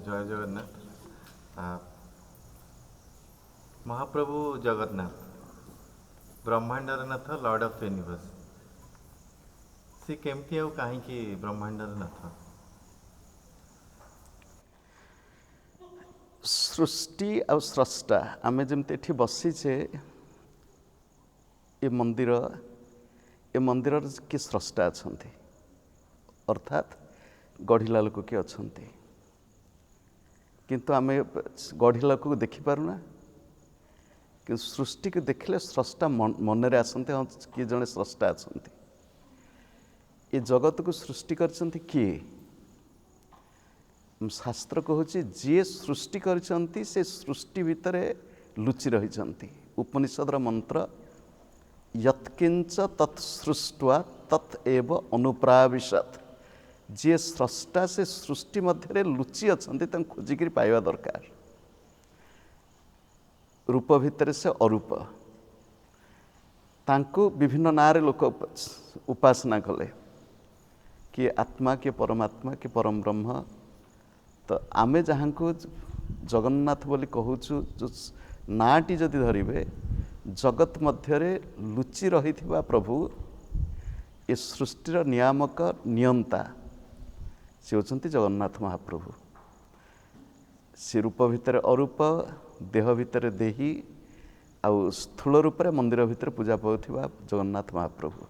जय जगन्नाथ। महाप्रभु जगन्नाथ ब्रह्मांडर नाथ Lord of universe सी केमती आउ कहीं ब्रह्मांडर नाथ सृष्टि आ स्रष्टा आमे जमते एठी बसीचे ए मंदिर कि स्रष्टा अछंती अर्थात गढ़िला लोक किए अछंती किंतु आमे गढ़िला लोक को देखि पारुना कि सृष्टि को देखले स्रष्टा मनरे आसंते किए जने स्रष्टा अछंती ये जगत को सृष्टि करछंती किए शास्त्र कहूँ जी सृष्टि करछंती से सृष्टि भितर लुचि रही उपनिषदर मंत्र यत्किंच तत्सृष्ट्वा तत्एव अनुप्राविशत जी स्रष्टा से सृष्टि मध्य लुचि अच्छा खोजिक पाइबा दरकार रूप भितर से अरूप तांको विभिन्न नारे लोक उपासना कले किए आत्मा किए परमात्मा किए परम ब्रह्म तो आमे जहाँ को जगन्नाथ बोली कहूँ जो नाटी जदि धरिबे जगत मध्यरे लुचि रही प्रभु ये सृष्टिर नियामक नियंता से होचंती जगन्नाथ महाप्रभु से रूप भितर अरूप देह भितर देही आउ स्थूल रूप में मंदिर भितर पूजा पाउथिबा जगन्नाथ महाप्रभु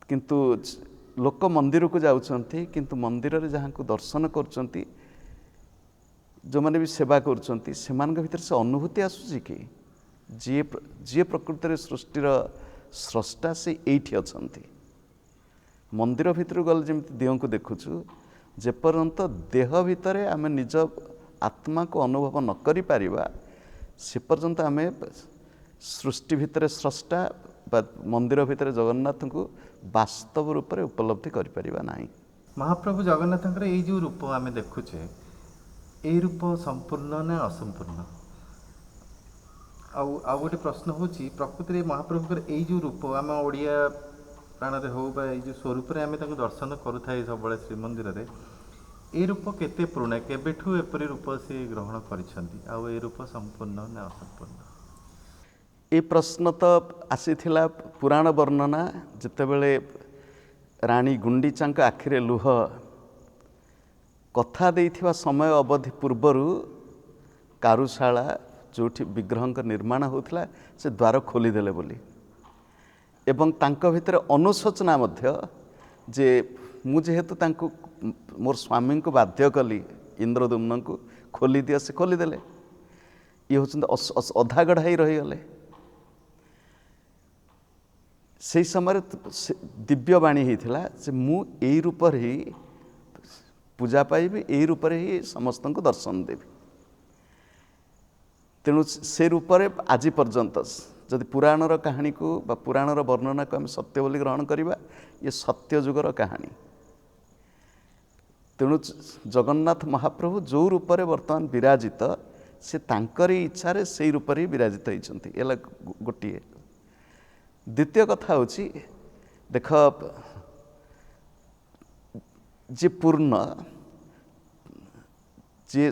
किंतु लोक मंदिर को जाउछंती किंतु मंदिर रे जहाँ को दर्शन करछंती जो माने भी सेवा करछंती सेमान भीतर से अनुभूति आसुची कि जी प्रकृति सृष्टिर स्रष्टा से एठी अछंती मंदिर भितर गल जेमति देह को देखुछु जेपर्यंत देह भितर आमे निज आत्मा को अनुभव न करि पारिबा से पर्यंत आमे सृष्टि भितर स्रष्टा मंदिर भितर जगन्नाथ को वास्तव रूप में उपलब्धि करि पारिबा नाही। महाप्रभु जगन्नाथ ये जो रूप आमे देखुचे ए रूप संपूर्ण ना असंपूर्ण आउ गोटे प्रश्न होची प्रकृति महाप्रभुकर ये जो रूप आम ओडिया प्राण हो जो स्वरूप आम दर्शन करूए सब श्रीमंदिर रे ए रूप केते पुराणा केबेठू एपरी रूप से ग्रहण करिसेंती आउ ए रूप संपूर्ण ना असंपूर्ण ये प्रश्न तो आसीथिला पुराण वर्णना जितेबले रानी गुंडीचा आखिरे लुह कथा देइथिबा समय अवधि पूर्वरु कारुशाला जोठी विग्रह निर्माण होता से द्वार खोलीदेले बोली एवं तांको भितर अनुशोचना मध्य जे मु जेहेतु तांको मोर स्वामी को बाध्य कली इंद्रदुम्न को खोली दिया से खोलीदेले ये होचंद अधा गढ़ाई रहीगले से समय दिव्यवाणी होता से मु एई रूप ही पूजा पाइबी एई रूप ही समस्त को दर्शन देवी तेणु से रूप आज पर्यंत जदि पुराणर कहानी को बा पुराणर वर्णना को आम सत्य बोली ग्रहण करवा ये सत्य जुगर कहानी तेणु जगन्नाथ महाप्रभु जो रूप वर्तमान विराजित से तांकरी इच्छा से रूप ही विराजित होती है गोटे द्वितीय कथा होची देख जे पूर्ण जे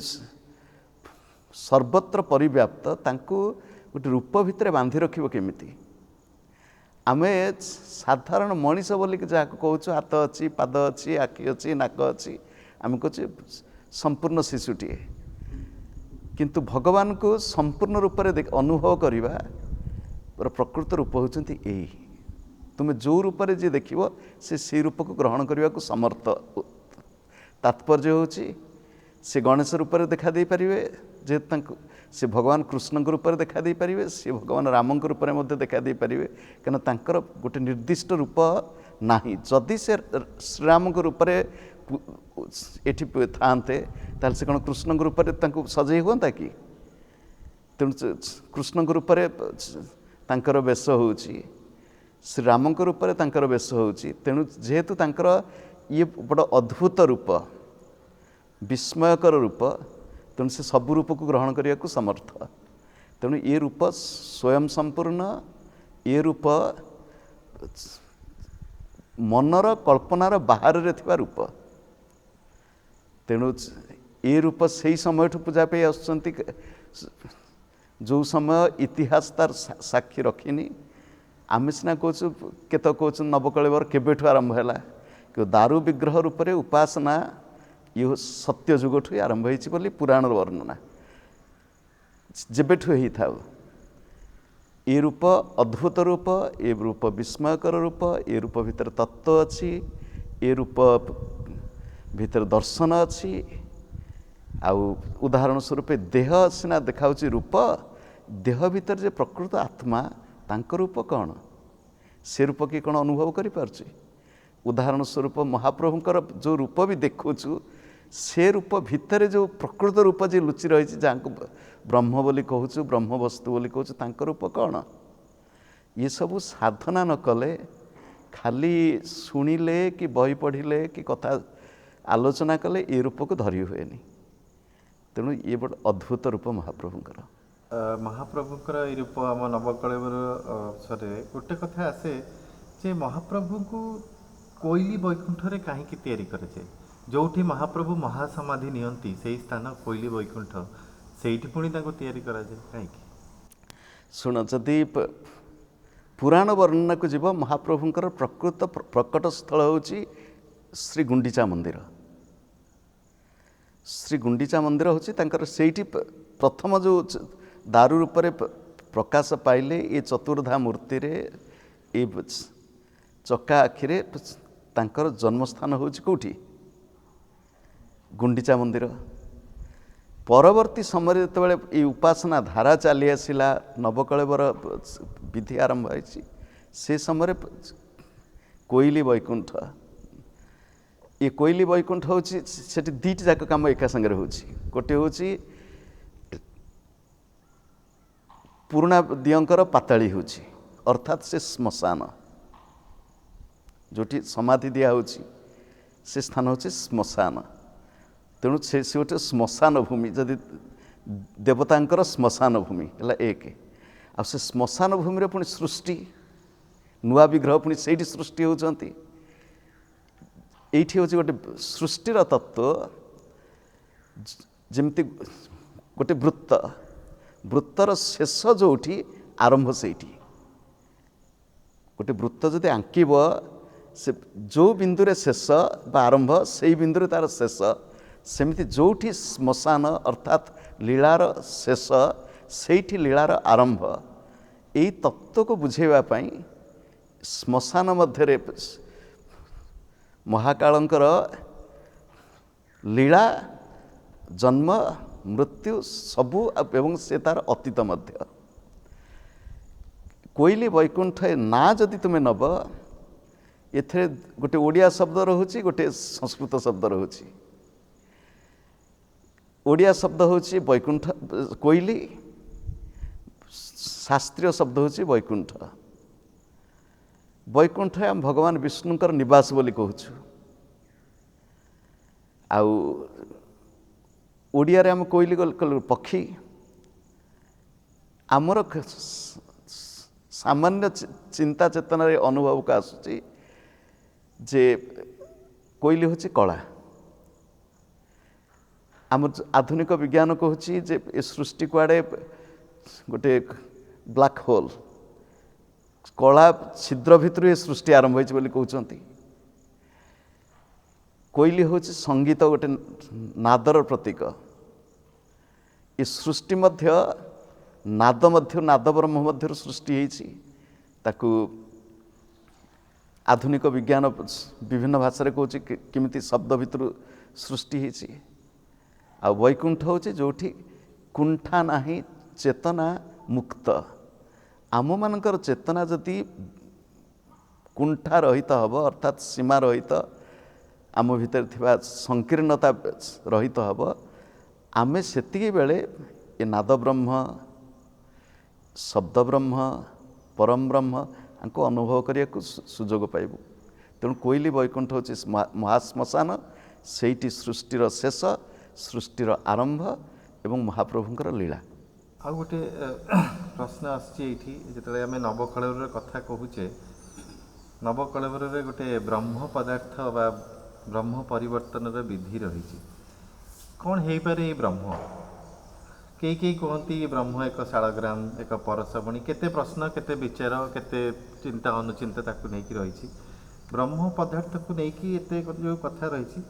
सर्वत्र परिव्याप्त तांको गोटे रूप भितर बांधि रखिबो केमिति आमे साधारण मनीष बोली जहाँ कहूँ हाथ अच्छी पाद अच्छी आखि अच्छी नाक अच्छी आम कहूँ संपूर्ण शिशुटीए किंतु भगवान को संपूर्ण रूप से अनुभव करवा प्रकृत रूप होचंती एई तुम जो रूप से जी देखिबो से रूप को ग्रहण करने को समर्थ तात्पर्य होची से गणेश रूप में देखा दे पारिबे जेहेतु से भगवान कृष्ण रूप में देखा दे पारिबे से भगवान राम रूप में देखा दे पारिबे कहीं तांकर गोटे निर्दिष्ट रूप नाही जदि से श्रीराम रूप में एठी थांते ताल से कौन कृष्ण रूप में सजई हुआ कि तेणु कृष्ण रूप तांकर वेश होची श्रीराम रूप में तांकर वेश होची तेणु जेहेतु तांकर ये बड़ अद्भुत रूप विस्मयकर रूप तेणु से सब रूप को ग्रहण करने को समर्थ तेणु ये रूप स्वयं संपूर्ण ये रूप मनर कल्पनार बाहर रे थिबा रूप तेणु ए रूप से समय पूजा पे आसुँच जो समय इतिहास तार साक्षी रखिनी आम सीना कौचु केत कौचु नवकलेवर केबेठु आरंभ है कि दारू विग्रह रूप से उपासना ये सत्य जुगठु आरंभ होती पुराण वर्णना जेबेठु ही था ये रूप अद्भुत रूप ये रूप विस्मयकर रूप ये रूप भितर तत्व अच्छी ये रूप भितर दर्शन अच्छी आउ उदाहरण स्वरूप देह सीना देखा रूप देह भितर जे प्रकृत आत्मा तांको रूप कौन से रूप की कौन अनुभव करि पारुछि उदाहरण स्वरूप महाप्रभुंकर जो रूप भी देखुछु से रूप भितर जो प्रकृत रूप जे लुचि रही जहाँ ब्रह्म बोली कहूँ ब्रह्म वस्तु बोली कहूँ तांको रूप कौन ये सब साधना न कले खाली शुणिले कि बही पढ़िले कि कथा आलोचना कले ये रूप को धरी हुए नहीं तेणु ये बड़ अद्भुत रूप महाप्रभुंकर महाप्रभुंकर ये रूप आम नवकलेवर अवसर गोटे कथा आसे जे महाप्रभु को कोइली वैकुंठ रे काहींकि तैयारी करे जोठी महाप्रभु महासमाधि नियंती से स्थान कोइली वैकुंठ सेठी पुणी तांको तैयारी करा जाए काहींकि शुण जदि पुराण वर्णना को जीव महाप्रभुंकर प्रकृत प्रकट स्थल होची श्री गुंडीचा मंदिर श्री गुंडीचा मंदिर होची तांकर सेठी प्रथम जो दारू रूप रे प्रकाश पाइले ये चतुर्धा मूर्ति रे ये चका आखिरे तांकर जन्मस्थान होची कोठी गुंडीचा मंदिर परवर्ती समय जितेबाला ये उपासना धारा चली आसला नवकलेवर विधि आरंभ होती से समय कोइली वैकुंठ ये कोइली वैकुंठ हूँ से दीट जाक कम एका संगे हो गोटे हूँ पुराणा दियंकर पाताली हूँ अर्थात से श्मशान जोटी समाधि दिया होची से स्थान हूँ श्मशान तेणु से गोटे श्मशान भूमि जदि देवतांकर श्मशान भूमि है एक आ से श्मशान भूमि पुणी सृष्टि नुआ विग्रह पुणी से सृष्टि होती हूँ गोटे सृष्टिर तत्व जमती गोटे वृत्त वृत्तर शेष जोठी आरंभ से गोटे वृत्त जदि आंकिब से जो बिंदुरे शेष बा आरंभ से बिंदुरे तार शेष सेमिति जोठी श्मशान अर्थात लीलार शेष सेठी लीलार आरंभ यही तत्व को बुझेवा पाई श्मशान मध्य महाकालंकर लीला जन्म मृत्यु सबू एवं से तार अतीत मध्य कोइली वैकुंठ ना जदि तुम्हें नब एथे गोटे ओडिया शब्द रहुची गोटे संस्कृत शब्द रहुची ओडिया शब्द होची वैकुंठ कोइली शास्त्रीय शब्द होची वैकुंठ वैकुंठ आम भगवान विष्णुंकर निवास बोली कहूँ आउ ओडिया रे आम कोइली पक्षी आमर सामान्य चिंता चेतना रे अनुभव का आसुची जे कोइली होची कला आम आधुनिक विज्ञान कहूँ जे ए सृष्टि कुआड़े गोटे ब्लैक होल कला छिद्र भितर ये सृष्टि आरंभ होती कहते कोइली हूँ संगीत गोटे नादर प्रतीक ये सृष्टि मध्य नाद मध्य नाद ब्रह्म मध्य सृष्टि ताकू आधुनिक विज्ञान विभिन्न भाषा कहूँ किमिति शब्द भितर सृष्टि होती आ वैकुंठ हूँ जोठी कुंठा नाही चेतना मुक्त आम मानकर चेतना जदि कुंठा रहित हब अर्थात सीमा रहित आम भीतर थिबा संकीर्णता रहित हब आमे सेतिकी बेले ये नाद ब्रह्म शब्द ब्रह्म परम ब्रह्म आंको अनुभव करने को सुजोग पाइबु तेणु कोइली वैकुंठ हूँ महाश्मशान सेठी सृष्टिर शेष सृष्टिर आरंभ एवं महाप्रभुंकर लीला आ गोटे प्रश्न आसी जो आम नवकलेवर कथा कहूचे नवकलेवर गोटे ब्रह्म पदार्थ बा ब्रह्म परिवर्तन विधि रही कौन हो पारे ये ब्रह्म? कई कहती ब्रह्म एक शालग्राम एक परसमणि केते प्रश्न केते विचार केते चिंता अनुचिंता ताकू नहीं रही ब्रह्म पदार्थ को लेकिन एत जो कथा रही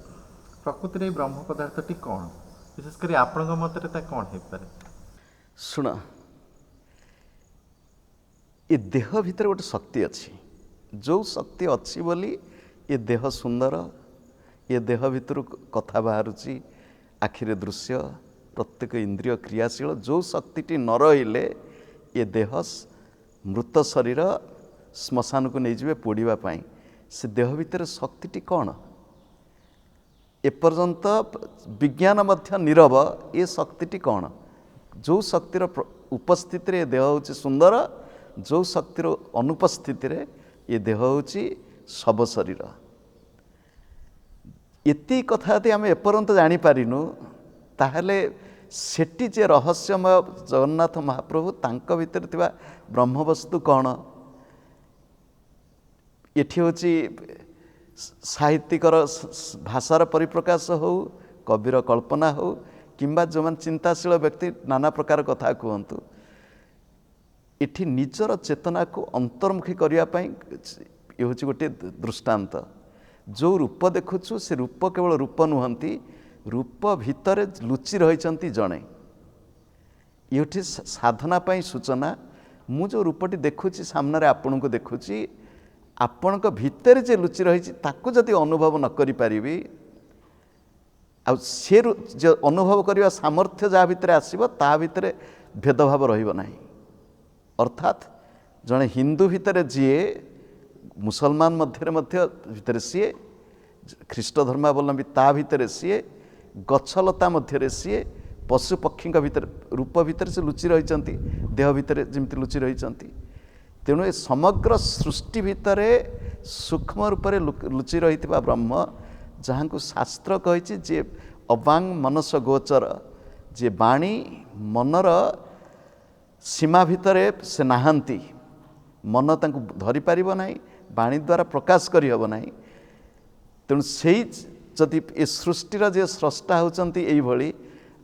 प्रकृति में ब्रह्म पदार्थटी कौन विशेषकर आपण मतरे कौन हो पारे? शुण ये देह भितर गोटे शक्ति अच्छी जो शक्ति अच्छी बोली ये देह सुंदर ये देह भितर कथा बाहर आखिरे दृश्य प्रत्येक इंद्रिय क्रियाशील जो शक्ति न रही ये देह मृत शरीर श्मशान को नहीं जाए पोड़ापी से देह भितर शक्ति कौन एपर्यंत विज्ञान मध्य नीरव ये शक्ति कौन जो शक्तिर उपस्थिति रे देह हूँ सुंदर जो शक्तिर अनुपस्थिति रे ये देह हूँ शव शरीर एति कथा यदि आम एपर्यंत जानीपारिनु ताहले सेठी जे रहस्यमय जगन्नाथ महाप्रभु तांक भितर थिबा ब्रह्मवस्तु कौन एठी हूँ साहित्यिकर भाषार परिप्रकाश हो कविर कल्पना हो किंबा जो मान चिंताशील व्यक्ति नाना प्रकार कथा कहतु इठी निजर चेतना को अंतर्मुखी करने ये हूँ गोटे दृष्टांत जो रूप देखुचु से रूप केवल रूप नुहंती रूप भितर लुचि रही जड़े ये साधना पाई सूचना मु जो रूपटी देखुची सामने आपण को देखुची आपण भितर जे लुचि रही ताकू जदि अनुभव न करि पारिबी आ से जो अनुभव करने सामर्थ्य जहाँ भितर आसब ता भितर भेदभाव रहिबो नाही अर्थात जड़े हिंदू भितर जीए मुसलमान मध्य भितर सीए ख्रीष्ट धर्मावलंबी ता भितर सीए गछलता मध्य सीए पशु पक्षी भितर रूप भितर से लुचि रही देह भितर जमी लुचि रही तेणु ए समग्र सृष्टि भितर सूक्ष्म रूप से लुचि रही ब्रह्म जहाँ को शास्त्र कही जे अवांग मनस गोचर जे बाणी मनर सीमा भितर से नहांती मन तांको धरी पारिबो नाही बाणी द्वारा प्रकाश करि हबो नाही तेणु सेही जदि ए सृष्टिर जे स्रष्टा होचंती एई भली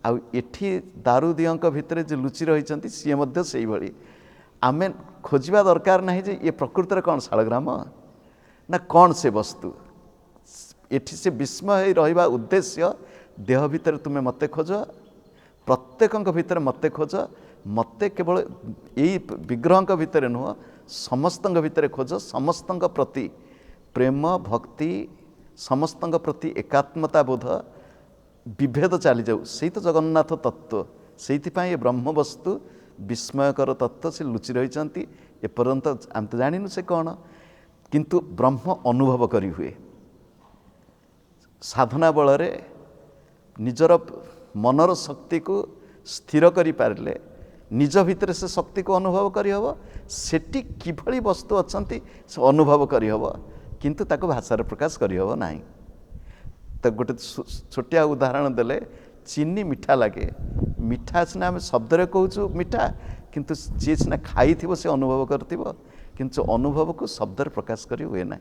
आ एठी दारुदियंक भितर जे लुचि रहिचंती सी मध्य सेही भली आमे खोजिबा दरकार नाही जे ये प्रकृतिर कौन शालग्राम ना कौन से वस्तु एठी से विस्मय रहिबा उद्देश्य देह भितर तुमे मते खोज प्रत्येकंक भितर मते खोज मते केवल यही विग्रहंक भितर नुह समस्तंक भितर खोज समस्तंक प्रति प्रेम भक्ति समस्तंक प्रति एकात्मता बोध विभेद चली जाऊ से तो जगन्नाथ तत्व से ब्रह्म वस्तु विस्मयकर तत्व से लुचि रही एपर्यंत आम तो जानिनु से कौन किंतु ब्रह्म अनुभव करी हुए साधना बल निजर मनर शक्ति को स्थिर करि पारिले निज भितर से शक्ति को अनुभव करहब सेठी किभली वस्तु अच्छी से अनुभव करहब किंतु ताको भाषार प्रकाश करहब नाही तो गोटे छोटिया उदाहरण देले चीनी मीठा लगे मीठा सीना आम शब्द कहूँ मीठा किंतु जी सीना खाई से अनुभव करथिबो किंतु अनुभव को शब्द प्रकाश करी हुए ना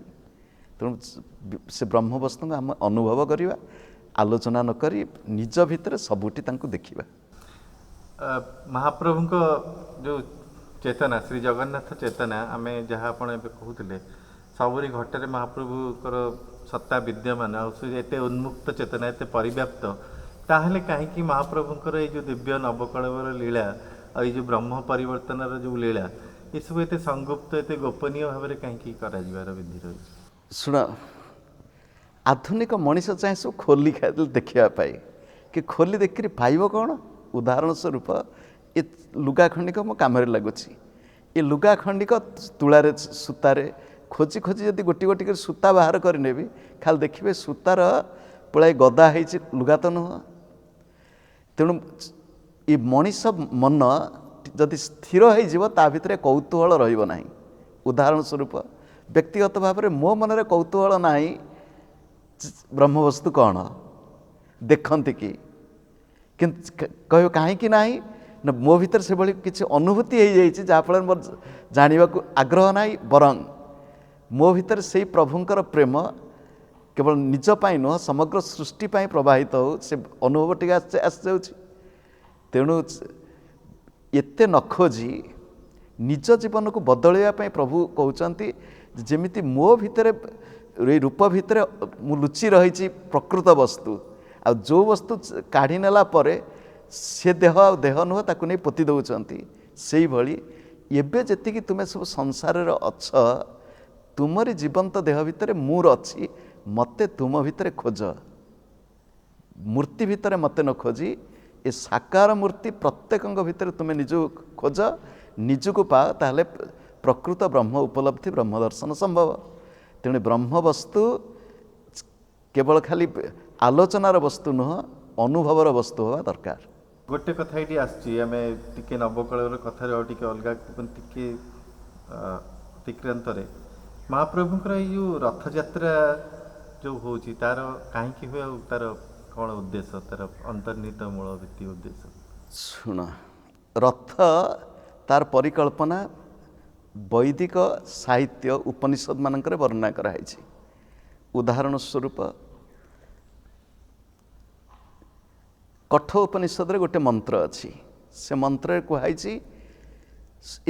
तेणु से ब्रह्म वस्तु आम अनुभव करवा आलोचना न करी निज भितर सबुठी तांको देखिबा। महाप्रभु को जो चेतना श्री जगन्नाथ चेतना आम जहाँ आप कहते सबरी घटरे महाप्रभुकर सत्ता विद्यमान आते उन्मुक्त चेतना एत परिव्याप्त ताहले कहीं महाप्रभुकर ये जो दिव्य नवकळेवर लीला और जो ब्रह्म परिवर्तन जो लीला ये सब एत संगुप्त एत गोपनीय भाव में कहीं कर विधि रही शुण आधुनिक मनीष चाहे सब खोली देखापी कि खोली देखिए पाइब कौन उदाहरण स्वरूप ये लुगा खंडिक मो कम लगुच ये लुगा खंडिक तुलारे सूतारे खोजी खोजी जब गोटी गोटी कर सूता बाहर करनेबी खाली देखिए सूतार पुଳାଏ गदा है लुगा तो नुह तेणु ये मनीष मन जदि स्थिर हो भितर कौतूहल रही उदाहरण स्वरूप व्यक्तिगत भाव में मो मन कौतूहल ना ब्रह्मवस्तु कौन देखती कि कह कहीं ना मो भीतर से भाई किसी अनुभूति हो जाफल मोर जानवा आग्रह ना बरंग मो भीतर से प्रभुंकर प्रेम केवल निज पाई नुह समग्र सृष्टि पाई प्रवाहित हो से अनुभव टी आसी जाऊँ। तेणु एते न खोजी निज जीवन को बदलवाई प्रभु कहते जमिति मो भितर रूप भितर मु लुचि रही प्रकृत वस्तु आ जो वस्तु काढ़ी नेला परे से देह आ देह नुह ताकू नहीं पोति दौरान से भली एबे जेतिकी तुमे सब संसार अछ तुमरी जीवंत देह भितर मूर अच्छी मते तुम भितर खोज मूर्ति भितर मते न खोजी ए साकार मूर्ति प्रत्येक भितर तुम निज खोज निजको पाओ ताहले प्रकृत ब्रह्म उपलब्धि ब्रह्म दर्शन संभव। तेणु ब्रह्म वस्तु केवल खाली आलोचनार वस्तु नुह अनुभवर वस्तु होगा दरकार। गोटे कथा ये आसची आमे टिके नवकलर कथा रे टिके अलगा टिके तिक्रांतरे महाप्रभुଙ୍କର ଏଇ ଯେଉଁ ରଥଯାତ୍ରା ଯେଉଁ ହେଉଛି ତାର କାହିଁକି ହୁଏ ଆଉ ତାର କ'ଣ ଉଦ୍ଦେଶ୍ୟ ତାର ଅନ୍ତର୍ନିହିତ ମୂଳ ଭିତ୍ତି ଉଦ୍ଦେଶ୍ୟ? ଶୁଣ, ରଥ ତାର ପରିକଳ୍ପନା ବୈଦିକ ସାହିତ୍ୟ ଉପନିଷଦ ମାନଙ୍କରେ ବର୍ଣ୍ଣନା କରାଯାଇଛି। ଉଦାହରଣ ସ୍ୱରୂପ କଠ ଉପନିଷଦରେ ଗୋଟେ ମନ୍ତ୍ର ଅଛି। ସେ ମନ୍ତ୍ରରେ କୁହାଯାଇଛି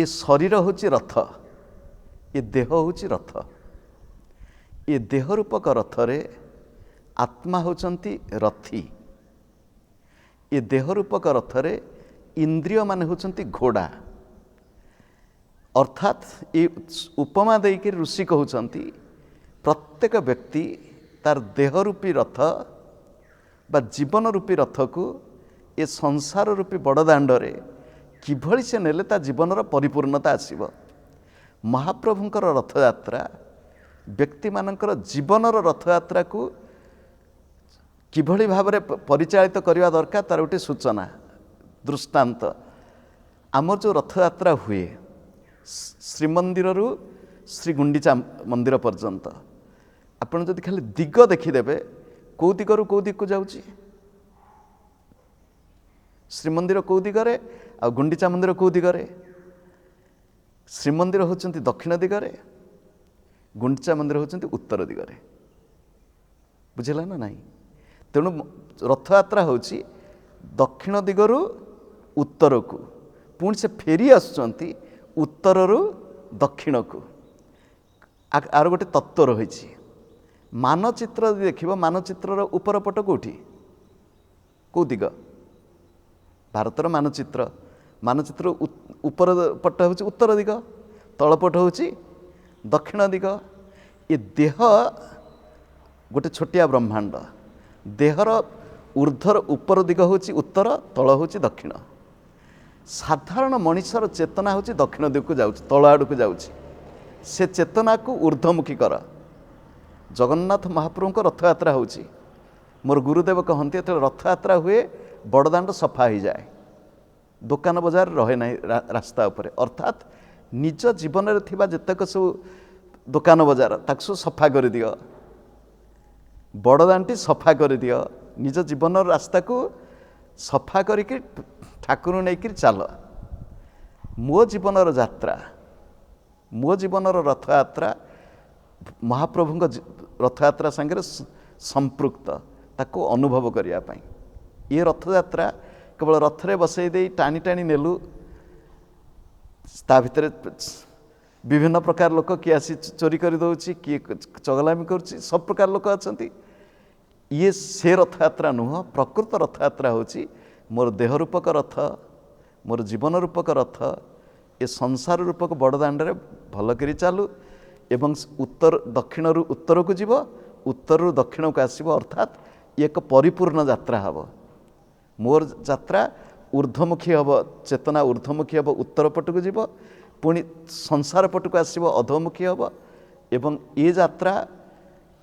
ଏ ଶରୀର ହେଉଛି ରଥ, ये देह होची रथ, ये देह रूपक रथरे आत्मा होचंती रथी, ये देह रूपक रथरे इंद्रिय माने होचंती घोड़ा। अर्थात ये उपमा देकी ऋषि कहउचंती प्रत्येक व्यक्ति तार देह रूपी रथ बा जीवन रूपी रथ को ये संसार रूपी बड़दाण्डरे किभली से नेले ता जीवनर परिपूर्णता आसीबो। महाप्रभुंकर रथयात्रा व्यक्ति मानकर जीवनर रथयात्रा को किभली भाव परिचालित करने दरकार तार गोटे सूचना दृष्टांत। आमर जो रथयात्रा हुए श्रीमंदिर रु श्री गुंडीचा मंदिर पर्यंत आपन जदि खाली दिग देखिदेवे कौ दिगरु कौ दिग को जाउची, श्रीमंदिर कौ दिगरे आ गुंडीचा मंदिर कौ दिगरे? श्रीमंदिर होचंती दक्षिण दिगरे, गुंडीचा मंदिर होचंती उत्तर दिगरे। बुझेला ना नहीं? तेणु रथयात्रा होची दक्षिण दिगरु उत्तर को, पुणी से फेरी आसुचंती उत्तररु दक्षिण को। आर गोटे तत्व रही मानचित्र देखिब, मानचित्रर उपर पट कोठी कौ दिग? भारतर मानचित्र, मानचित्र उपर पट हूँ उत्तर दिग, तलपट हूँ दक्षिण दिग। ये देह गोटे छोटिया ब्रह्मांड, देहर ऊर्ध्वर उपर दिग हूँ उत्तर, तल हूँ दक्षिण। साधारण मनुष्यर चेतना हूँ दक्षिण दिग को जाऊँ, तल आड़ को जाऊँ। से चेतना को ऊर्ध्वमुखी कर। जगन्नाथ महाप्रभु को रथयात्रा हूँ, मोर गुरुदेव कहते रथयात्रा हुए बड़दाण्ड सफा हो जाए, दुकान बजार रहे ना रास्ता उपरे। अर्थात निज जीवन में थिबा जतक सब दुकान बजार ताक सब सफा कर दियो, बड़दाण्डी सफा कर दियो, निज जीवन रास्ता को सफा करिक ठाकुर नहीं चल। मो जीवन यात्रा, मो जीवन रथयात्रा महाप्रभु रथयात्रा संगे संपृक्त, ताको अनुभव करने। ये रथयात्रा केवल रथरे बसई दे टाणी टाणी नेलु, ता भितर विभिन्न प्रकार लोक किए आसी चोरी कर दौची, किए चगलामी करुच्ची, सब प्रकार लोक अच्छा। ये से रथयात्रा नुह, प्रकृत रथयात्रा होची मोर देह रूपक रथ, मोर जीवन रूपक रथ, ये संसार रूपक बड़दाण्डे भल करी चालू एवं उत्तर दक्षिण रु उत्तर को जीव, उत्तर रु दक्षिण को आसीब। अर्थात ये एक परिपूर्ण यात्रा हब। मोर यात्रा ऊर्ध्वमुखी हम, चेतना ऊर्ध्वमुखी हम, उत्तर पट को जीव, पुणी संसार पट को आसब अधोमुखी हम। एवं ये यात्रा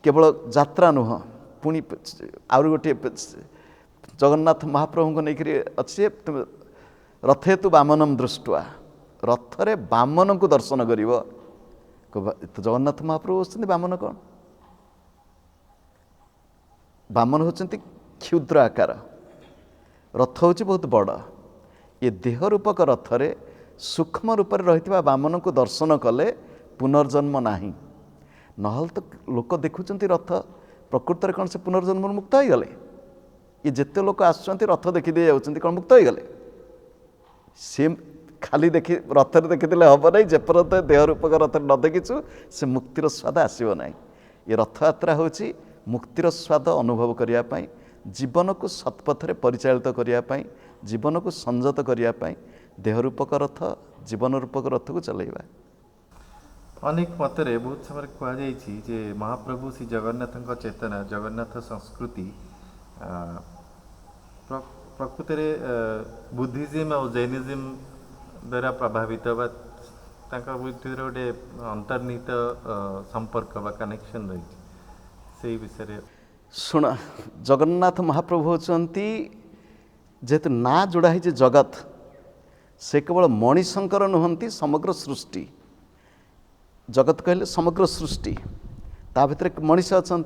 केवल यात्रा नुह, पुणी आउ गोटे जगन्नाथ महाप्रभु को लेकर अच्छे रथे तु वामनम दृष्टवा, रथरे वामन को दर्शन कर। जगन्नाथ महाप्रभु होती वामन कौन? वामन होती क्षुद्र आकार, रथ हूँ बहुत बड़। ये देह रूपक रथरे सूक्ष्म रूप से रही वामन को दर्शन कले पुनर्जन्म नहीं। नहल तो लोक देखुं रथ प्रकृत कौन से पुनर्जन्म मुक्त हो गले? ये जिते लोक आसुँच रथ देखिदे जाऊँ कौन मुक्त हो गले? सी खाली देखी रथर देखिले हम ना जेपर्यंत देह रूपक रथ न देखीचु से मुक्तिर स्वाद आसब ना। ये रथयात्रा हूँ मुक्तिर स्वाद अनुभव करने, जीवन को सत्पथरे परिचालित करने, जीवन को संयत करने, देह रूपक रथ जीवन रूपक रथ को चलैबा। अनेक मतरे बहुत समय कहुई जे महाप्रभु श्री जगन्नाथ चेतना जगन्नाथ संस्कृति प्रकृत बुद्धिज्म और जैनिज्म द्वारा प्रभावित बुद्धि गोटे अंतर्निहित संपर्क कनेक्शन रही से विषय शुण जगन्नाथ महाप्रभु होती जेहेतु ना जोड़ा है जगत से केवल मणिशंकर नुहंती समग्र सृष्टि जगत कहले समग्र सृष्टि ता भितर मनीष अच्छा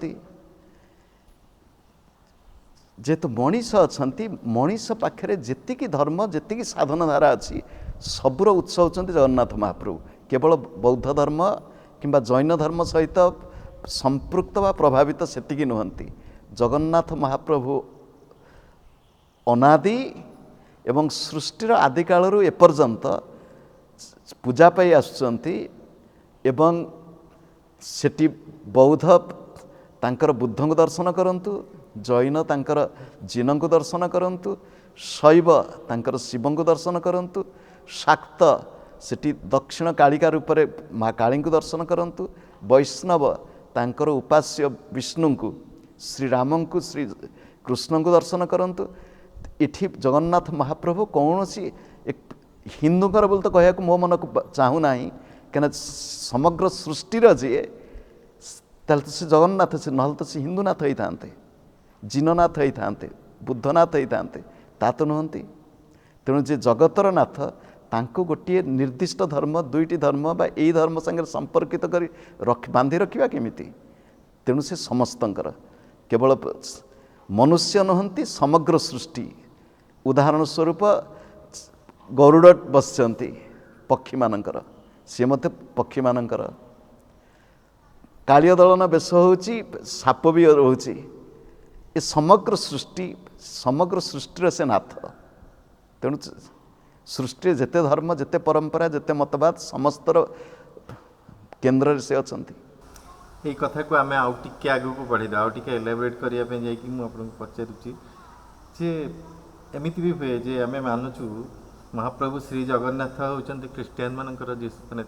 जेहेतु मनीष अच्छा मनीष पाखे जी धर्म जी साधन धारा अच्छी सबुर उत्स होती जगन्नाथ महाप्रभु केवल बौद्ध धर्म किंबा जैन धर्म सहित संपृक्त व प्रभावित सेतिकी नुहंती जगन्नाथ महाप्रभु अनादि एवं सृष्टिर आदि कालरू एपर्यंत पूजा पाई आसुचंती एवं सेठी बौद्ध तांकर बुद्ध को दर्शन करंतु जैन तांकर जीन को दर्शन करंतु शैव तांकर शिव को दर्शन करंतु शाक्त सेठी दक्षिण कालिका रूप में माँ काली को दर्शन करंतु वैष्णव तांकर उपास्य विष्णु को श्रीराम को श्री कृष्ण को दर्शन करंतु। इठी जगन्नाथ महाप्रभु कौन सी एक हिंदूकर बोल तो कहया मो मन को चाहू ना क्या समग्र सृष्टिर जी तो से जगन्नाथ से ना तो से हिंदूनाथ होता जीननाथ होता बुद्धनाथ होता ता तो नुहंती। तेणु जे जगतर नाथ तांको गोटे निर्दिष्ट धर्म दुईटी धर्म बा यही धर्म संगे संपर्कित कर बांधि रखा केमिति? तेणु से समस्तंकर केवल मनुष्य नुहंती समग्र सृष्टि। उदाहरण स्वरूप गरुड़ बसचंती पक्षी मानकर सी मत पक्षी मानकर कालिय दलन बेश होची साप भी रोची ये समग्र सृष्टि से नाथ। तेणु सृष्टि जेते धर्म जेते परंपरा जेते मतवाद समस्तर केन्द्र से अछंती। ये कथा को आम आउ टिके आगू को बढ़ी आउ टिके एलाबोरेट करने जाकि मुझे पचारूँ जे एमती भी हुए जे आम मानुचु महाप्रभु श्री जगन्नाथ होती ख्रीस्टियान मानकर माने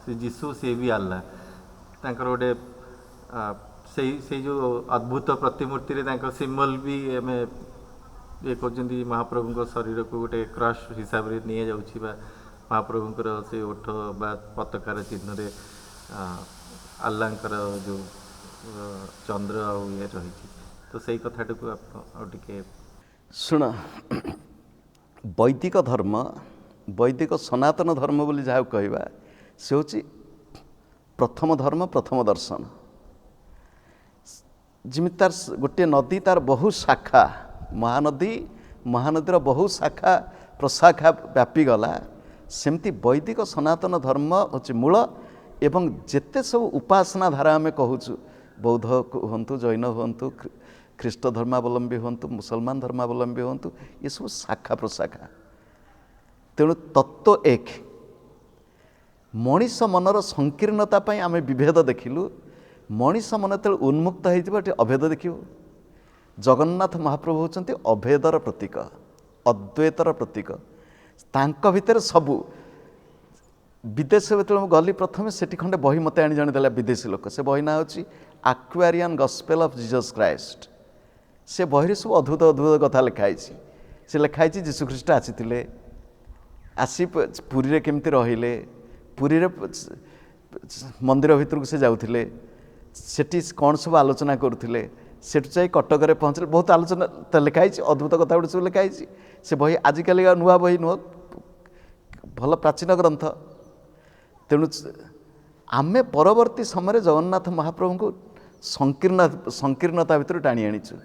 श्री जीशु सी भी आल्ला तांकर गोटे से जो अद्भुत प्रतिमूर्ति सिम्बल भी आम ये कहते महाप्रभु शरीर को गोटे क्रॉस हिसाब से नहीं जाऊँगी महाप्रभुंर से ओठ बा पताकार चिन्ह आल्लांकर जो चंद्र ये रही तो सही कथाटी को टे शुण वैदिक धर्म वैदिक सनातन धर्म बोली जहाँ कहवा से हूँ प्रथम धर्म प्रथम दर्शन। जिमी तार गोटे नदी तार बहु शाखा महानदीर बहु शाखा प्रशाखा व्यापी गला सेमती वैदिक सनातन धर्म हूँ मूल एवं जेते सब उपासना धारा आम कहूँ बौद्ध हूँ जैन हूँ ख्रीष्ट धर्मावलंबी हूँ मुसलमान धर्मावलंबी हूँ ये सब शाखा प्रशाखा। तेणु तत्व एक मनीष मनर संकीर्णता आम विभेद देखिलु मनीष मन जो उन्मुक्त होती अभेद देखियो। जगन्नाथ महाप्रभु होती अभेदर प्रतीक अद्वैतर प्रतीक तांक भितर सबू विदेश जो गली प्रथम से खंडे बही मत आनी जन देला विदेशी लोक से बही ना होची आक्वारियन गॉस्पेल ऑफ जीसस क्राइस्ट। से बही सब अद्भुत अद्भुत कथा लिखाई से लिखाई जीशुख्रीष्ट आसी आसी पुरी केमती रहिले पुरी मंदिर भितर को से जाऊे सेठी कौन सब आलोचना करुले सेठू जा कटक पहुँचले बहुत आलोचना लिखाई अद्भुत कथा गुड़ सब लिखाई से बही आजिकल नुआ बही नुह भल प्राचीन ग्रंथ। तेणु आमे परवर्ती समय जगन्नाथ महाप्रभु को संकीर्णता भितर टाणी आनीचु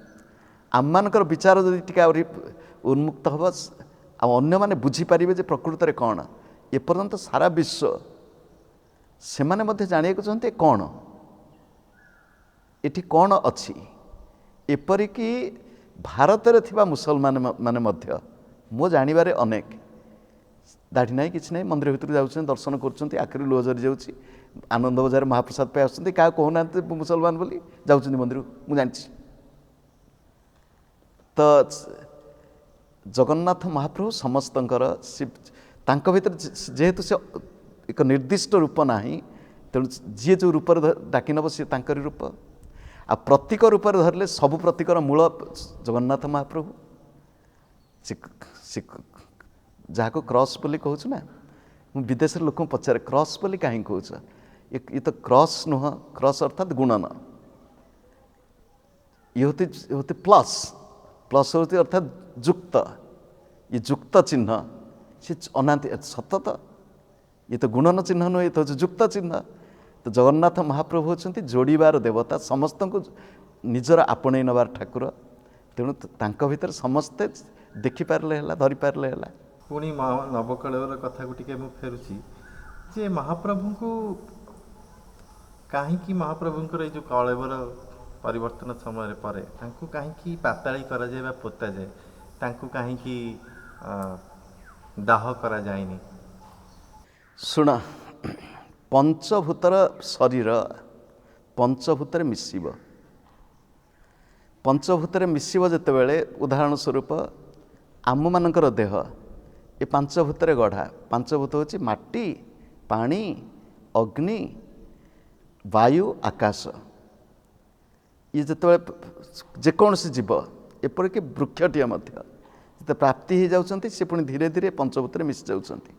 आम मानकर विचार जदि टी उन्मुक्त हम अन्य माने बुझीपारे जे प्रकृत में कौन एपर्यंत सारा विश्व से माने जाना चाहते कौन एटी कौन अच्छी एपरिकी भारत थिबा मुसलमान माने मध्य मो जानिबारे अनेक दाढ़ी ना कि ना मंदिर भितर जाऊँ दर्शन कर आखिरी लुह झरी जाऊँगी आनंद बजार महाप्रसाद पाई आसुँच क्या कहूना मुसलमान बोली जाऊँ मंदिर मुझे जानी तो जगन्नाथ महाप्रभु समस्तंकर तांको भीतर जेहेतु से एक निर्दिष्ट रूप ना तेणु जी जो रूप डाक नब सी तांकरी रूप आ प्रतीक रूप धरले सबु प्रतीकर मूल जगन्नाथ महाप्रभु जहाँ को क्रॉस बोली कहूँ ना मु विदेश लोक पचारे क्रॉस बोली कहीं कहूँ ये तो क्रॉस नुह क्रॉस अर्थात गुणन ये होती प्लस प्लस होती अर्थात जुक्त ये जुक्त चिन्ह सी अनाति सत तो ये तो गुणन चिन्ह नुह ये तो जुक्त चिन्ह तो जगन्नाथ महाप्रभु होती जोड़बार देवता समस्त को निजर आपणे नबार ठाकुर तेणु तांको भीतर समस्ते देखिपारे है धरीपारे है पुणी नवकलेवर कथा को टिके फेरुची जे महाप्रभु को कहीं महाप्रभुंकर ये जो कलेवर परिवर्तन समय पर कहीं पाताली करा जाए बा पोता जाए तांको कहीं दाह करा जाएनी शुण पंचभूतर शरीर पंचभूतर मिसिब पंचभूतर मिसिब जेतेबेले उदाहरण स्वरूप आम मानकर देह ये पांचभूतर गढ़ा पांचभूत होची माटी पानी अग्नि वायु आकाश ये जिते जेकोसी जीव एपरिक वृक्षटीए जिते प्राप्ति हो जाती सी पुणी धीरे धीरे पंचभूत मिशि जाती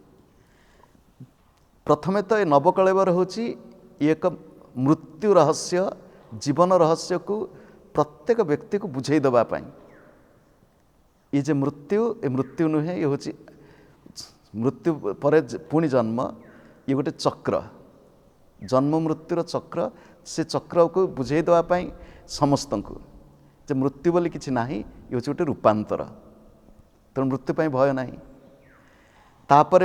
प्रथमे तो ये नवकलेवर होची एक मृत्यु रहस्य जीवन रहस्य को प्रत्येक व्यक्ति को बुझे देवाई ये जे मृत्यु नुहे ये होची मृत्यु पर पुणी जन्म ये गोटे चक्र जन्म मृत्युर चक्र से चक्र को बुझे देवाई समस्त को जे मृत्यु बोली किसी ना ये हूँ गोटे रूपांतर तेणु मृत्यु भय ना तापर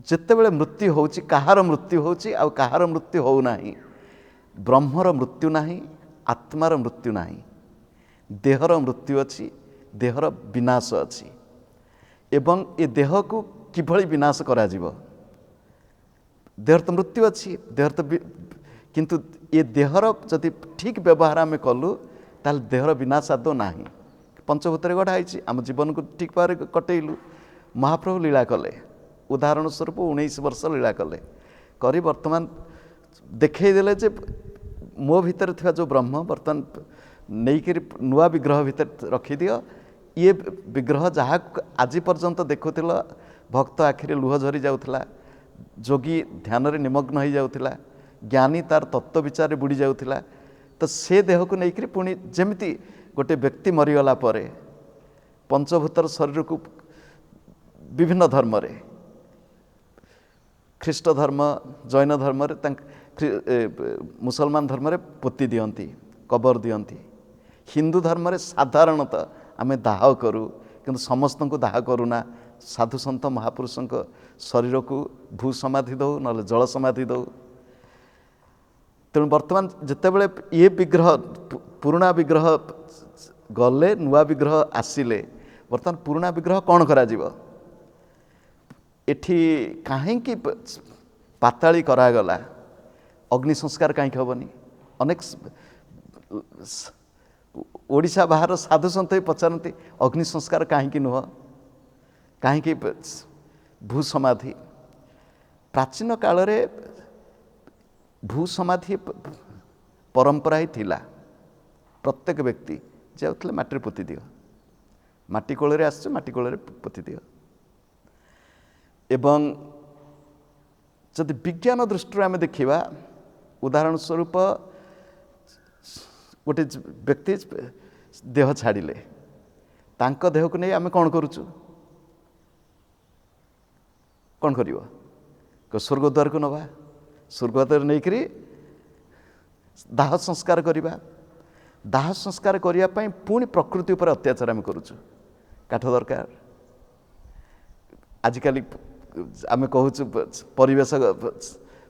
जितेबले मृत्यु होची कहार मृत्यु होची आ कहार मृत्यु हो नाही ब्रह्मर मृत्यु नाही आत्मार मृत्यु नाही देहर मृत्यु अच्छी देहर विनाश अच्छी एवं ये देह को किभली विनाश करा जीव देहर तो मृत्यु अच्छी देहर तो किंतु ये देहर जदि ठीक व्यवहार आम कलु ताल देहर विनाश आदौ ना पंचभूत गढ़ाई आम जीवन को ठीक भाव कटेलु महाप्रभु लीला कले उदाहरण स्वरूप 19 वर्ष लीला कले करी वर्तमान देखईदेले जे मो भीतर थिबा जो ब्रह्म वर्तमान नहीं नुआ विग्रह भीतर रखिदि ये विग्रह जहाँ आज पर्यंत देखुल भक्त आखिरे लुह झरी जाउथला जोगी ध्यान रे निमग्न हो जाउथला ज्ञानी तार तत्व विचार बुड़ी जाउथला तो से देह को लेकर पुणी जेमिति गोटे व्यक्ति मरीगला परे पंचभूतर शरीर को विभिन्न धर्म रे ख्रीष्ट धर्म जैन धर्म मुसलमान धर्म रे पोती दियंती कबर दियंती हिंदू धर्म रे साधारणतः आमे दाह करूँ किंतु समस्त को दाह करूना साधु सन्त महापुरुषों शरीर को भू समाधि दौ ना जल समाधि दौ तेणु वर्तमान जितेबले ये विग्रह पुराणा विग्रह गले नुआ विग्रह आसिले वर्तमान पुराणा विग्रह कौन करा जीव एठी कहीं पाताली करागला अग्नि संस्कार कहीं हेनी अनेक ओडिशा बाहर साधु सन्त ही पचारती अग्नि संस्कार कहीं नुह कहीं भू समाधि प्राचीन काल रे भू समाधि परंपरा ही थिला प्रत्येक व्यक्ति जाऊे माटी पोती दियो माटी कोल आस माटी कोल पोती दियो एवं जदि विज्ञान दृष्टि आम देखा उदाहरण स्वरूप गोटे व्यक्ति देह छाड़िले तांको देह को नहीं आम कौन करुचु कौन कर स्वर्गद्वार को नवा स्वर्गद्वार नहीं करी दाह संस्कार करवा दाह संस्कार करने पुणी प्रकृति उपर अत्याचार आम करुचु काठ दरकार आजिकाली आम कहूँ परिवेश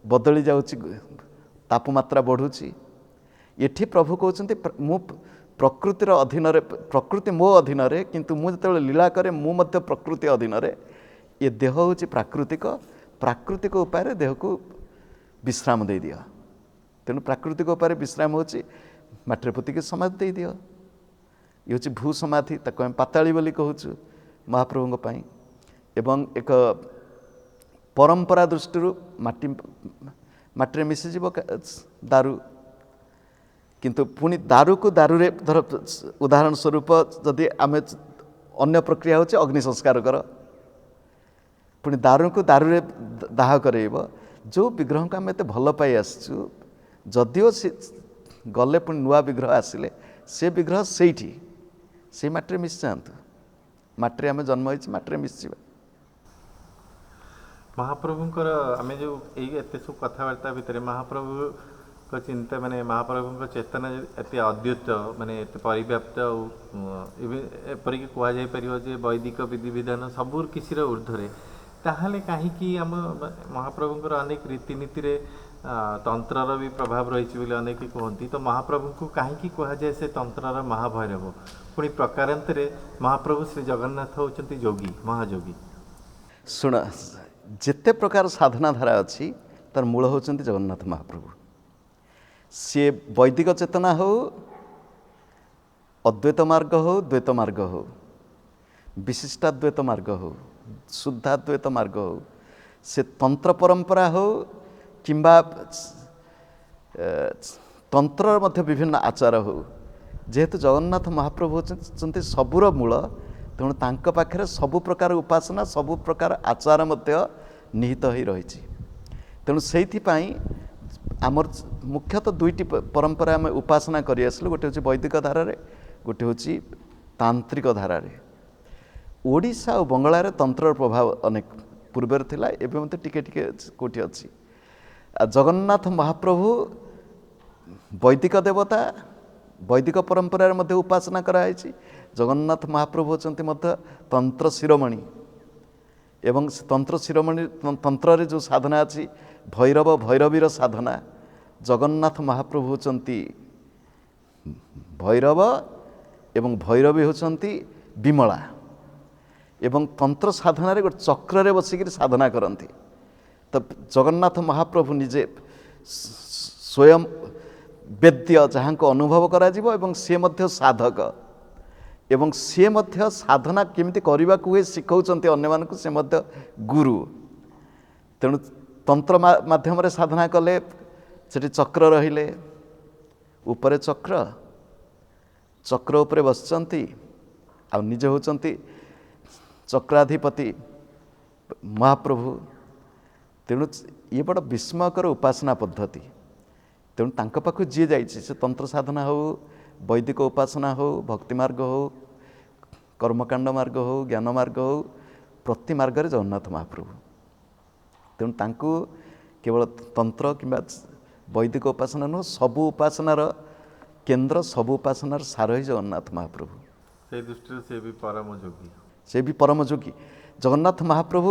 बदली जाऊँ तापमात्रा बढ़ुची एठी प्रभु कहते मु प्रकृतिर अधीन प्रकृति मो अधीन किंतु मु जो लीला करे मु प्रकृति अधीन ये देह हूँ प्राकृतिक प्राकृतिक उपाय देह को विश्राम दे दियो। तेणु प्राकृतिक उपाय विश्राम होची माटी पोतिक समाधि दे दियो। ये हूँ भू समाधि ताको हम पाताली बोली कहूँ महाप्रभु पाई। एवं एक परंपरा दृष्टि माटी माटी मिशीज दारू किंतु पुणी दारू को दारू रे धर उदाहरण स्वरूप जदि आम अन्य प्रक्रिया होची अग्नि संस्कार कर पुणी दारू को दारू रे दाह करेब जो विग्रह को आम एत भल पाई आसचु जदिओ से गले पुणी नुआ विग्रह आसिले से विग्रह से माटी मिशि जातु माटी आम जन्म होती माटी मिशि महाप्रभुंकर आम जो एत सब कथबार्ता भितर महाप्रभु को चिंता माने महाप्रभु चेतना एत अद्भुत माने एत परिव्याप्त एपरिक कहुपर वैदिक विधि विधान सबू किसी ऊर्ध्वे ताहले कहीं आम महाप्रभुंकर अनेक रीतिनीति तंत्रर भी प्रभाव रही अनेक कहती तो महाप्रभु को कहीं कहुए से तंत्रर महाभैरव पुणी प्रकारांतरे महाप्रभु श्री जगन्नाथ होती जोगी महाजोगी। शुण जिते प्रकार साधना धारा अच्छी तार मूल होती जगन्नाथ महाप्रभु सी वैदिक चेतना हो अद्वैत मार्ग हो द्वैत मार्ग हो विशिष्टाद्वैत मार्ग हो शुद्धाद्वैत मार्ग हो से तंत्र परंपरा हो किंबा तंत्र मध्य विभिन्न आचार हो जेहेतु जगन्नाथ महाप्रभु होती सबूर मूल तेणु तांक पाखरे सबु प्रकार उपासना सबु प्रकार आचार मध्य निहित हो रही तेणु से आमर मुख्यतः दुईटी परंपरा आम उपासना करी आसलु गोटे हूँ वैदिक धारा गोटे हूँ तांत्रिक धारा ओडिशा और बंगलार तंत्र प्रभाव अनेक पूर्व थिला एवं मत टिके टिके कोठी अच्छी जगन्नाथ महाप्रभु वैदिक देवता वैदिक परंपरार मध्य उपासना कराई जगन्नाथ महाप्रभु होचंती मध्य तंत्र शिरोमणि एवं तंत्र शिरोमणि तंत्र रे जो साधना अच्छी भैरव भैरवीर साधना जगन्नाथ महाप्रभु होचंती भैरव एवं भैरवी होचंती विमला एवं तंत्र साधना रे गोटे चक्र रे बसिक साधना करती तो जगन्नाथ महाप्रभु निजे स्वयं वेद्य जहाँ को अनुभव करा जीवो एवं सी मध्य साधक एवं सी मध्य साधना केमिति करबा को शिखौचंती अन्य मानकु से मध्य गुरु तेणु तंत्र माध्यम रे साधना कले सेठी चक्र रहिले ऊपर चक्र चक्र उपरे बसचंती आ निजे होचंती चक्राधिपति महाप्रभु तेणु ये बड़ विस्मयकर उपासना पद्धति तेणु तांक पाखु जी जाइए से तंत्र साधना हो वैदिक उपासना हो भक्ति मार्ग हो कर्मकांड मार्ग हो ज्ञान मार्ग हो प्रति मार्ग रे जगन्नाथ महाप्रभु तेणु तांकु केवल तंत्र किंबा वैदिक उपासना नुह सबु उपासनार केन्द्र सबु उपासनार सार ही जगन्नाथ महाप्रभु से दृष्टि से भी परम जोगी से भी परम जोगी जगन्नाथ महाप्रभु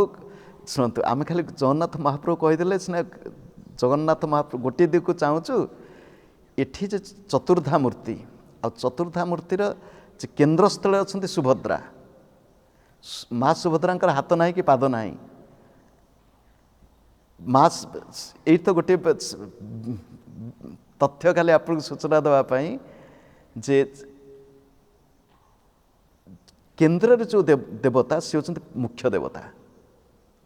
शुणु आम खाली जगन्नाथ महाप्रभु कहीदेले सीना जगन्नाथ महाप्रभु गोटे दिग को चाहूँ एठी जे चतुर्धा मूर्ति आ चतुर्धा मूर्तिर जे केन्द्रस्थल अच्छा सुभद्रा माँ सुभद्रांकर हाथ ना कि पाद ना माँ यही तो गोटे तथ्य खाली आपको सूचना देवाई जे केन्द्र जो देवता सी होती मुख्य देवता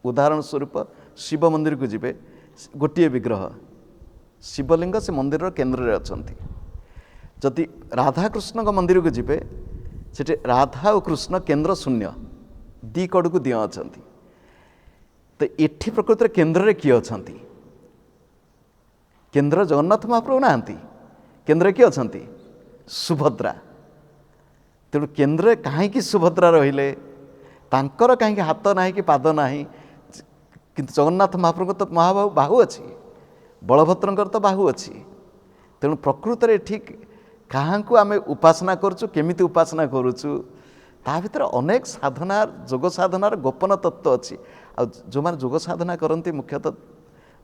उदाहरण स्वरूप शिव मंदिर को जीवे गोटे विग्रह शिवलिंग से मंदिर केन्द्र में अच्छा जदि राधाकृष्ण मंदिर को जीवे से राधा और कृष्ण केन्द्र शून्य दी कड़ को दिया अच्छा तो एठी प्रकृति केन्द्र किए अच्छा केन्द्र जगन्नाथ महाप्रभु ना केन्द्र किए अच्छा सुभद्रा तेणु केन्द्र कहीं सुभद्रा रहिले तांकर कहीं हाथ ना कि पाद ना किंतु जगन्नाथ महाप्रभु तो महाबाहु बाहु अच्छी बलभद्रंकर तो बाहु अच्छी तेणु प्रकृत में ठीक क्या आम उपासना करुचु केमिति उपासना करुचु ता भीतर अनेक साधना जोग साधनार गोपन तत्व अच्छी आ जो मैंने जोग साधना करती मुख्यतः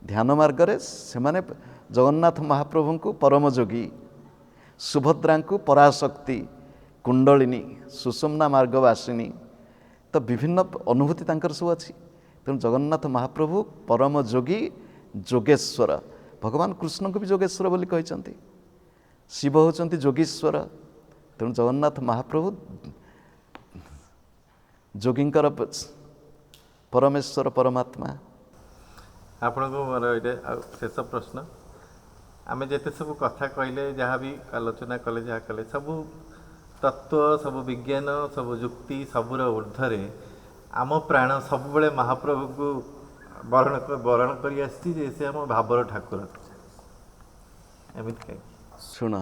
ध्यान मार्ग से माने जगन्नाथ महाप्रभु को परम जोगी ସୁଭଦ୍ରାଙ୍କୁ ପରାଶକ୍ତି, କୁଣ୍ଡଳିନୀ, ସୁଷୁମ୍ନା ମାର୍ଗବାସିନୀ, ତ ବିଭିନ୍ନ ଅନୁଭୂତି ତାଙ୍କର ସବୁ ଅଛି। ତେଣୁ ଜଗନ୍ନାଥ ମହାପ୍ରଭୁ ପରମ ଯୋଗୀ, ଯୋଗେଶ୍ୱର। ଭଗବାନ କୃଷ୍ଣଙ୍କୁ ବି ଯୋଗେଶ୍ୱର ବୋଲି କହିଛନ୍ତି। ଶିବ ହେଉଛନ୍ତି ଯୋଗୀଶ୍ୱର। ତେଣୁ ଜଗନ୍ନାଥ ମହାପ୍ରଭୁ ଯୋଗୀଙ୍କର ପରମେଶ୍ୱର, ପରମାତ୍ମା। ଆପଣଙ୍କୁ ମୋର ଏଇଟା ଆଉ ଶେଷ ପ୍ରଶ୍ନ, ଆମେ ଯେତେ ସବୁ କଥା କହିଲେ, ଯାହା ବି ଆଲୋଚନା କଲେ, ଯାହା କଲେ, ସବୁ ତତ୍ତ୍ୱ, ସବୁ ବିଜ୍ଞାନ, ସବୁ ଯୁକ୍ତି, ସବୁର ଊର୍ଦ୍ଧ୍ୱରେ ଆମ ପ୍ରାଣ ସବୁବେଳେ ମହାପ୍ରଭୁଙ୍କୁ ବରଣ କରି ଆସିଛି ଯେ ସେ ଆମ ଭାବର ଠାକୁର। ଏମିତି କାହିଁକି? ଶୁଣ,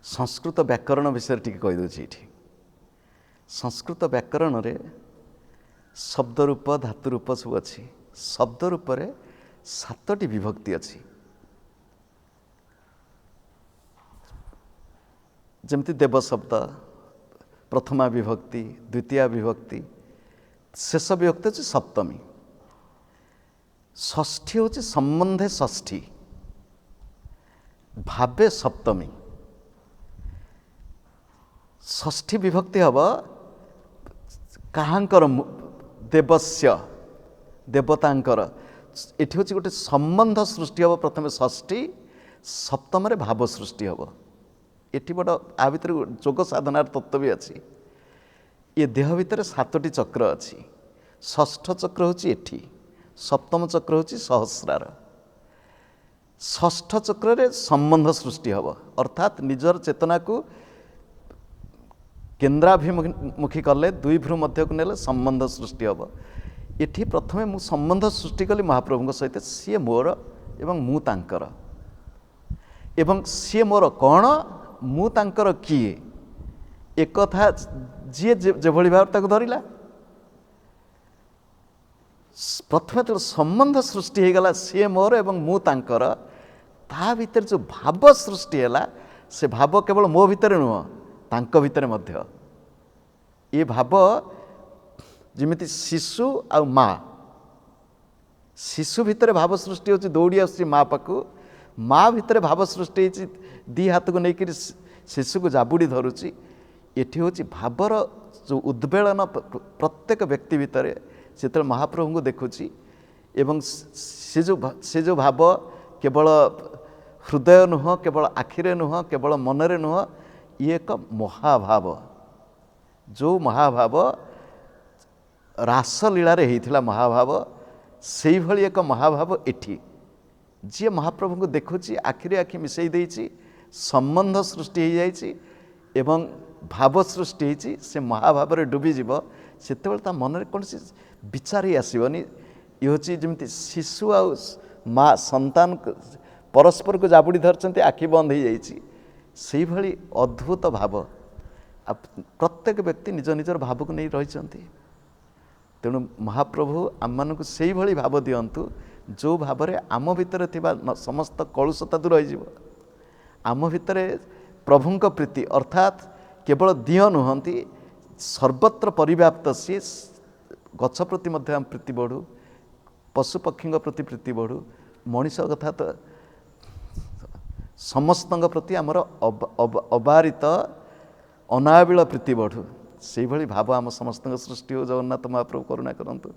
ସଂସ୍କୃତ ବ୍ୟାକରଣ ବିଷୟରେ ଟିକେ କହିଦେଉଛି ଏଠି। ସଂସ୍କୃତ ବ୍ୟାକରଣରେ ଶବ୍ଦ ରୂପ, ଧାତୁ ରୂପ ସବୁ ଅଛି। ଶବ୍ଦ ରୂପରେ 7ଟି ବିଭକ୍ତି ଅଛି। ଯେମିତି ଦେବ ଶବ୍ଦ, ପ୍ରଥମା ବିଭକ୍ତି, ଦ୍ୱିତୀୟା ବିଭକ୍ତି, ଶେଷ ବିଭକ୍ତି ହେଉଛି ସପ୍ତମୀ। ଷଷ୍ଠୀ ହେଉଛି ସମ୍ବନ୍ଧେ ଷଷ୍ଠୀ, ଭାବେ ସପ୍ତମୀ। ଷଷ୍ଠୀ ବିଭକ୍ତି ହେବ କାହାଙ୍କର? ଦେବସ୍ୟ, ଦେବତାଙ୍କର। ଏଠି ହେଉଛି ଗୋଟେ ସମ୍ବନ୍ଧ ସୃଷ୍ଟି ହେବ ପ୍ରଥମେ ଷଷ୍ଠୀ, ସପ୍ତମରେ ଭାବ ସୃଷ୍ଟି ହେବ। ଏଠି ବଡ଼ ଆ ଭିତରେ ଯୋଗ ସାଧନାର ତତ୍ତ୍ୱ ବି ଅଛି। ଏ ଦେହ ଭିତରେ 7ଟି ଚକ୍ର ଅଛି। ଷଷ୍ଠ ଚକ୍ର ହେଉଛି ଏଠି, ସପ୍ତମ ଚକ୍ର ହେଉଛି ସହସ୍ରାର। ଷଷ୍ଠ ଚକ୍ରରେ ସମ୍ବନ୍ଧ ସୃଷ୍ଟି ହେବ, ଅର୍ଥାତ୍ ନିଜର ଚେତନାକୁ କେନ୍ଦ୍ରାଭିମୁଖୀ କଲେ, ଦୁଇ ଭ୍ରୁ ମଧ୍ୟକୁ ନେଲେ ସମ୍ବନ୍ଧ ସୃଷ୍ଟି ହେବ। ଏଠି ପ୍ରଥମେ ମୁଁ ସମ୍ବନ୍ଧ ସୃଷ୍ଟି କଲି ମହାପ୍ରଭୁଙ୍କ ସହିତ, ସିଏ ମୋର ଏବଂ ମୁଁ ତାଙ୍କର। ଏବଂ ସିଏ ମୋର କ'ଣ, ମୁଁ ତାଙ୍କର କିଏ, ଏକଥା ଯିଏ ଯେଭଳି ଭାବରେ ତାକୁ ଧରିଲା। ପ୍ରଥମେ ଯେତେବେଳେ ସମ୍ବନ୍ଧ ସୃଷ୍ଟି ହୋଇଗଲା, ସିଏ ମୋର ଏବଂ ମୁଁ ତାଙ୍କର, ତା ଭିତରେ ଯେଉଁ ଭାବ ସୃଷ୍ଟି ହେଲା, ସେ ଭାବ କେବଳ ମୋ ଭିତରେ ନୁହଁ, ତାଙ୍କ ଭିତରେ ମଧ୍ୟ। ଏ ଭାବ ଯେମିତି ଶିଶୁ ଆଉ ମା, ଶିଶୁ ଭିତରେ ଭାବ ସୃଷ୍ଟି ହେଉଛି, ଦୌଡ଼ି ଆସୁଛି ମା ପାଖକୁ। ମା ଭିତରେ ଭାବ ସୃଷ୍ଟି ହେଇଛି, ଦୁଇ ହାତକୁ ନେଇକରି ଶିଶୁକୁ ଜାବୁଡ଼ି ଧରୁଛି। ଏଠି ହେଉଛି ଭାବର ଯେଉଁ ଉଦ୍ବେଳନ ପ୍ରତ୍ୟେକ ବ୍ୟକ୍ତି ଭିତରେ। ସେତେବେଳେ ମହାପ୍ରଭୁଙ୍କୁ ଦେଖୁଛି ଏବଂ ସେ ଯେଉଁ ଭାବ କେବଳ ହୃଦୟ ନୁହଁ, କେବଳ ଆଖିରେ ନୁହଁ, କେବଳ ମନରେ ନୁହଁ, ଇଏ ଏକ ମହାଭାବ। ଯେଉଁ ମହାଭାବ ରାସଲୀଳାରେ ହେଇଥିଲା ମହାଭାବ, ସେଇଭଳି ଏକ ମହାଭାବ ଏଠି। ଯିଏ ମହାପ୍ରଭୁଙ୍କୁ ଦେଖୁଛି, ଆଖିରେ ଆଖି ମିଶାଇ ଦେଇଛି, ସମ୍ବନ୍ଧ ସୃଷ୍ଟି ହୋଇଯାଇଛି ଏବଂ ଭାବ ସୃଷ୍ଟି ହେଇଛି, ସେ ମହାଭାବରେ ଡୁବିଯିବ। ସେତେବେଳେ ତା ମନରେ କୌଣସି ବିଚାର ହିଁ ଆସିବନି। ଇଏ ହେଉଛି ଯେମିତି ଶିଶୁ ଆଉ ମା, ସନ୍ତାନ ପରସ୍ପରକୁ ଜାବୁଡ଼ି ଧରିଛନ୍ତି, ଆଖି ବନ୍ଦ ହୋଇଯାଇଛି। ସେଇଭଳି ଅଦ୍ଭୁତ ଭାବ। ପ୍ରତ୍ୟେକ ବ୍ୟକ୍ତି ନିଜ ନିଜର ଭାବକୁ ନେଇ ରହିଛନ୍ତି। ତେଣୁ ମହାପ୍ରଭୁ ଆମମାନଙ୍କୁ ସେଇଭଳି ଭାବ ଦିଅନ୍ତୁ, ଯେଉଁ ଭାବରେ ଆମ ଭିତରେ ଥିବା ସମସ୍ତ କଳୁଷତା ଦୂର ହୋଇଯିବ। ଆମ ଭିତରେ ପ୍ରଭୁଙ୍କ ପ୍ରୀତି, ଅର୍ଥାତ୍ କେବଳ ଦିଅ ନୁହନ୍ତି, ସର୍ବତ୍ର ପରିବ୍ୟାପ୍ତ ସିଏ। ଗଛ ପ୍ରତି ମଧ୍ୟ ଆମ ପ୍ରୀତି ବଢ଼ୁ, ପଶୁପକ୍ଷୀଙ୍କ ପ୍ରତି ପ୍ରୀତି ବଢ଼ୁ, ମଣିଷ କଥା ତ ସମସ୍ତଙ୍କ ପ୍ରତି ଆମର ଅବାରିତ ଅନାବିଳ ପ୍ରୀତି ବଢ଼ୁ। ସେଇଭଳି ଭାବ ଆମ ସମସ୍ତଙ୍କ ସୃଷ୍ଟି ହେଉ। ଜଗନ୍ନାଥ ମହାପ୍ରଭୁ କରୁଣା କରନ୍ତୁ।